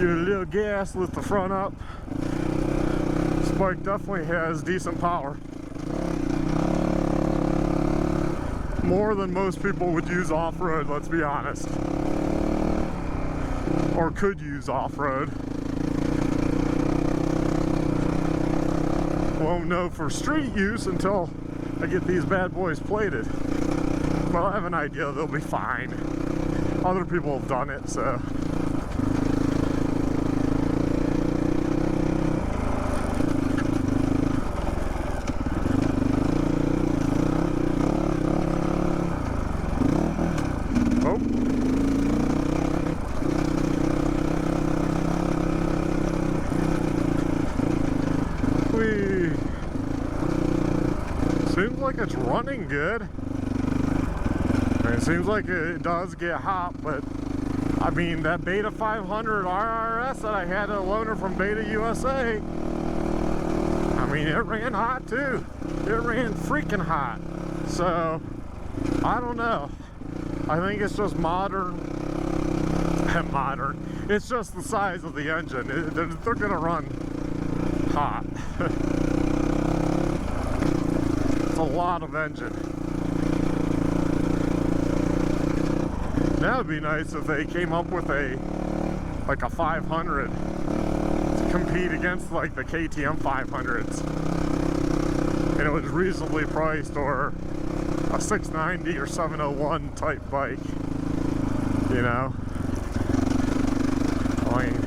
Give it a little gas, lift the front up. This bike definitely has decent power. More than most people would use off-road, let's be honest. Or could use off-road. Won't know for street use until I get these bad boys plated. But I have an idea they'll be fine. Other people have done it, so. Seems like it's running good. It seems like it does get hot, but I mean, that Beta 500 RRS that I had a loaner from Beta USA, I mean, it ran hot too. It ran freaking hot. So, I don't know. I think it's just modern. It's just the size of the engine. They're gonna run hot. It's a lot of engine. That would be nice if they came up with a 500 to compete against like the KTM 500s, and it was reasonably priced, or a 690 or 701 type bike, you know. I mean,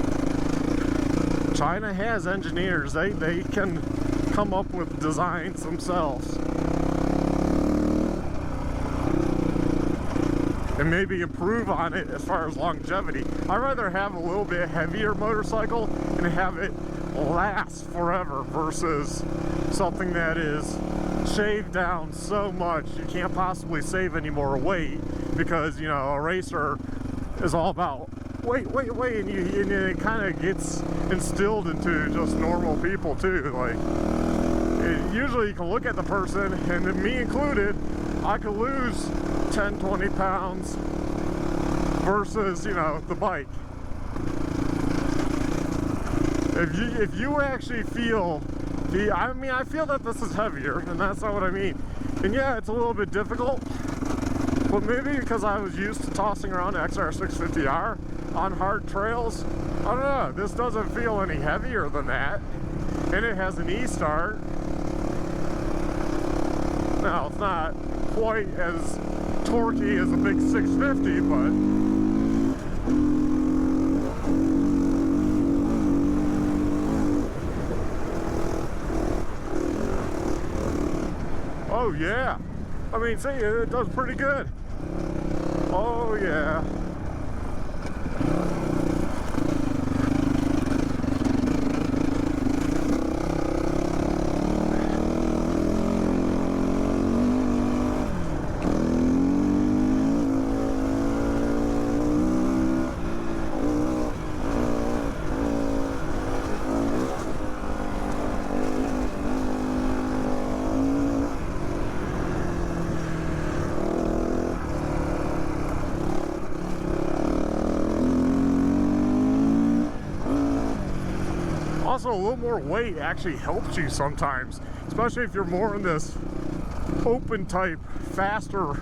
China has engineers. They can come up with designs themselves and maybe improve on it as far as longevity. I'd rather have a little bit heavier motorcycle and have it last forever versus something that is shaved down so much you can't possibly save any more weight, because, you know, a racer is all about weight, and it kind of gets instilled into just normal people too. Like, usually you can look at the person, and me included, I could lose 10-20 pounds versus, you know, the bike. If you actually feel I mean, I feel that this is heavier, and that's not what I mean. And yeah, it's a little bit difficult, but maybe because I was used to tossing around XR650R on hard trails, I don't know, this doesn't feel any heavier than that. And it has an E-start. Now, it's not quite as torquey as a big 650, but oh yeah, I mean, see, it does pretty good. Oh yeah. Also, a little more weight actually helps you sometimes, especially if you're more in this open type, faster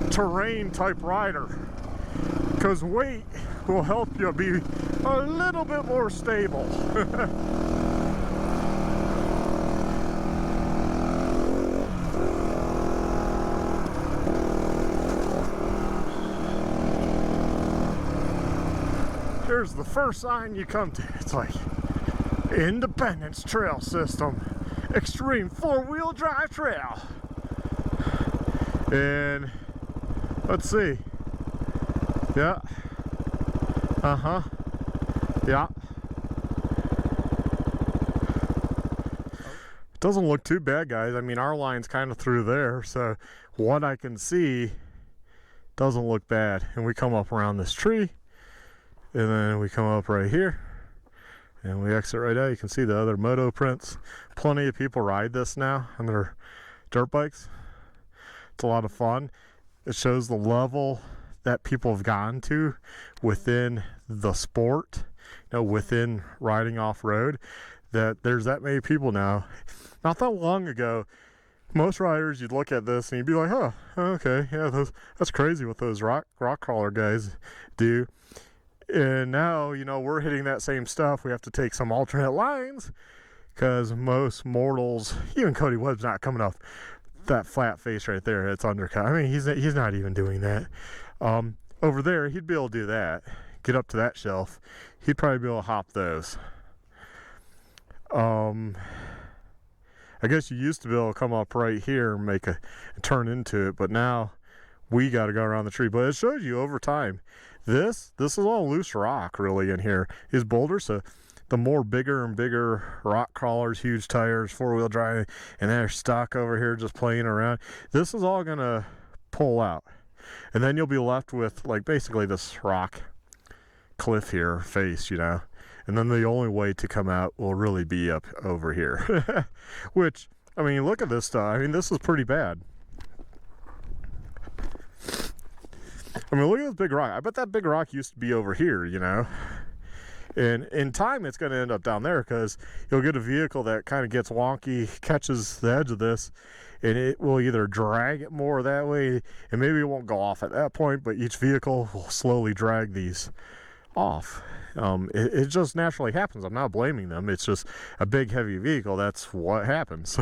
terrain type rider, because weight will help you be a little bit more stable. Here's the first sign you come to. It's like, Independence Trail System, Extreme 4-wheel drive trail. And let's see. Yeah. Yeah. Doesn't look too bad, guys. I mean, our line's kind of through there, so what I can see doesn't look bad. And we come up around this tree, and then we come up right here, and we exit right out. You can see the other moto prints. Plenty of people ride this now on their dirt bikes. It's a lot of fun. It shows the level that people have gotten to within the sport. know, within riding off-road, that there's that many people now. Not that long ago, most riders, you'd look at this and you'd be like, oh, okay, yeah, that's crazy what those rock crawler guys do. And now, you know, we're hitting that same stuff. We have to take some alternate lines because most mortals, even Cody Webb's not coming off that flat face right there. It's undercut. I mean, he's not even doing that. Over there, he'd be able to do that. Get up to that shelf. He'd probably be able to hop those. I guess you used to be able to come up right here and make a turn into it, but now we got to go around the tree. But it shows you over time. This is all loose rock really in here. These boulders, so the more bigger and bigger rock crawlers, huge tires, four-wheel drive, and they're stuck over here just playing around. This is all gonna pull out, and then you'll be left with like basically this rock cliff here face, you know. And then the only way to come out will really be up over here. Which, I mean, look at this stuff. I mean, this is pretty bad. I mean, look at this big rock. I bet that big rock used to be over here, you know. And in time, it's going to end up down there because you'll get a vehicle that kind of gets wonky, catches the edge of this, and it will either drag it more that way, and maybe it won't go off at that point, but each vehicle will slowly drag these off. It just naturally happens. I'm not blaming them. It's just a big, heavy vehicle. That's what happens.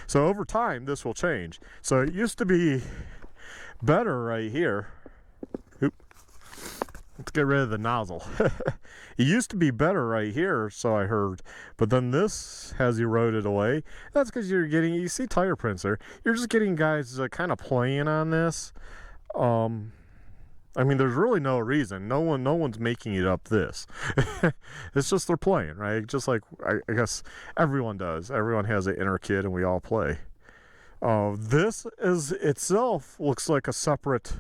So over time, this will change. So it used to be better right here. Oop. Let's get rid of the nozzle. It used to be better right here, so I heard. But then this has eroded away. That's because you see tire prints there. You're just getting guys kind of playing on this. I mean, there's really no reason. No one's making it up this. It's just they're playing, right? Just like I guess everyone does. Everyone has an inner kid, and we all play. This is itself looks like a separate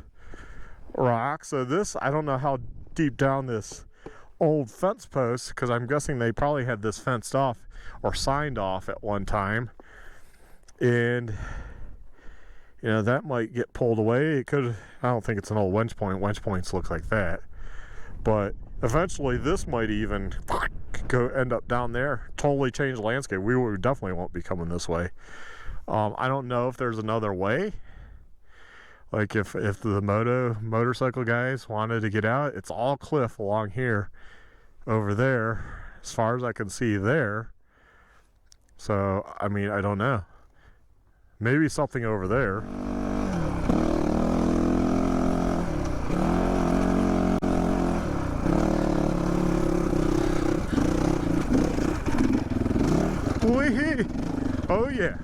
rock. So this, I don't know how deep down this old fence post, because I'm guessing they probably had this fenced off or signed off at one time, and you know, that might get pulled away. It could. I don't think it's an old winch point. Winch points look like that. But eventually this might even end up down there. Totally change the landscape. We definitely won't be coming this way. I don't know if there's another way. Like if the motorcycle guys wanted to get out, it's all cliff along here, over there, as far as I can see there. So, I mean, I don't know. Maybe something over there. Wee-hee. Oh yeah.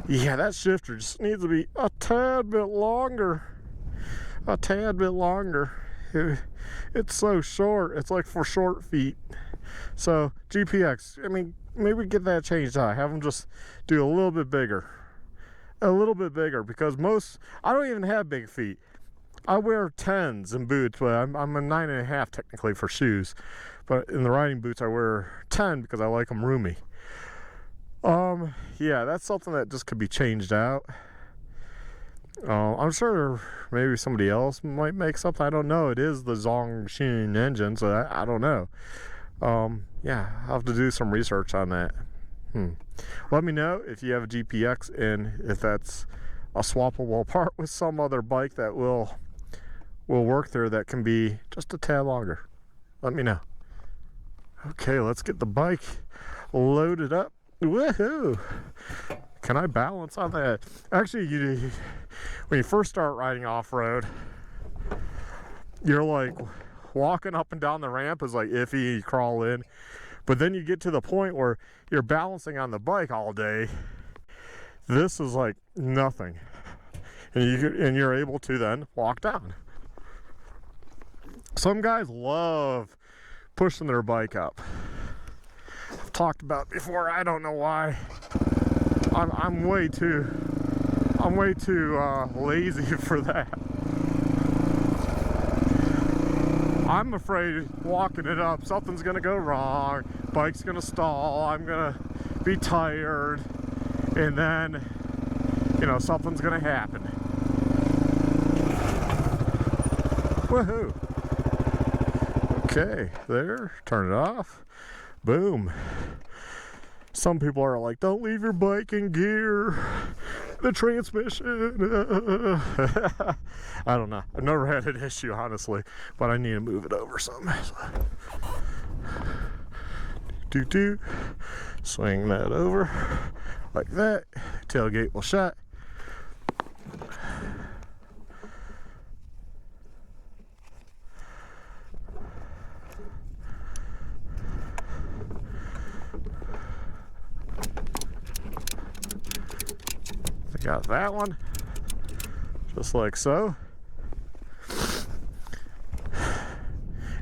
Yeah, that shifter just needs to be a tad bit longer. A tad bit longer. It's so short. It's like for short feet. So, GPX, I mean, maybe get that changed out. Have them just do a little bit bigger. A little bit bigger, because I don't even have big feet. I wear 10s in boots, but I'm a 9.5 technically for shoes. But in the riding boots, I wear 10 because I like them roomy. Yeah, that's something that just could be changed out. I'm sure maybe somebody else might make something. I don't know. It is the Zhongxin engine, so I don't know. Yeah, I'll have to do some research on that. Let me know if you have a GPX and if that's a swappable part with some other bike that will work there that can be just a tad longer. Let me know. Okay, let's get the bike loaded up. Woohoo! can I balance on that? Actually, when you first start riding off-road, you're like walking up and down the ramp is like iffy, you crawl in. But then you get to the point where you're balancing on the bike all day. This is like nothing. And you're able to then walk down. Some guys love pushing their bike up. I've talked about it before, I don't know why. I'm way too lazy for that. I'm afraid walking it up, something's gonna go wrong, bike's gonna stall, I'm gonna be tired, and then, you know, something's gonna happen. Woohoo! Okay, there, turn it off, boom. Some people are like, don't leave your bike in gear, the transmission. I don't know, I've never had an issue, honestly, but I need to move it over some. So. Swing that over like that, tailgate will shut. Got that one, just like so.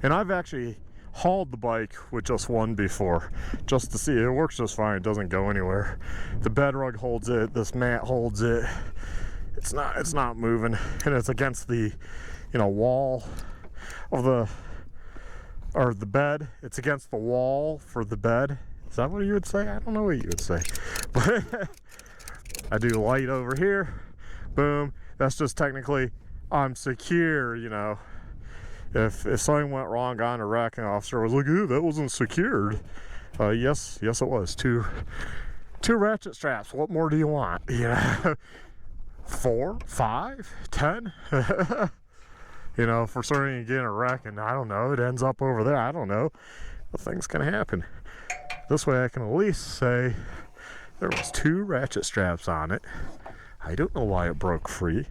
And I've actually hauled the bike with just one before, just to see. It works just fine, it doesn't go anywhere. The bed rug holds it, this mat holds it. It's not moving, and it's against the, you know, wall of the bed. It's against the wall for the bed. Is that what you would say? I don't know what you would say. But I do light over here, boom. That's just technically I'm secure, you know. If something went wrong, got in a wreck, and the officer was like, "Ooh, that wasn't secured." Yes, it was. Two ratchet straps. What more do you want? Yeah, 4, 5, 10. You know, for certain you get in a wreck, and I don't know, it ends up over there. I don't know. But things can happen. This way, I can at least say there was 2 ratchet straps on it. I don't know why it broke free.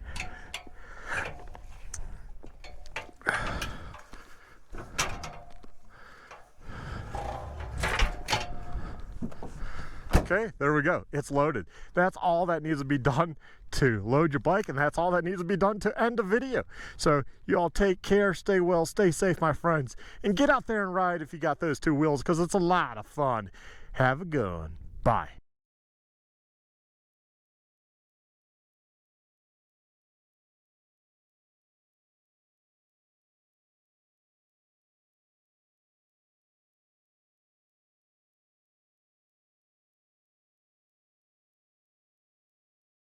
Okay, there we go. It's loaded. That's all that needs to be done to load your bike, and that's all that needs to be done to end the video. So you all take care, stay well, stay safe, my friends, and get out there and ride if you got those 2 wheels, because it's a lot of fun. Have a good one. Bye.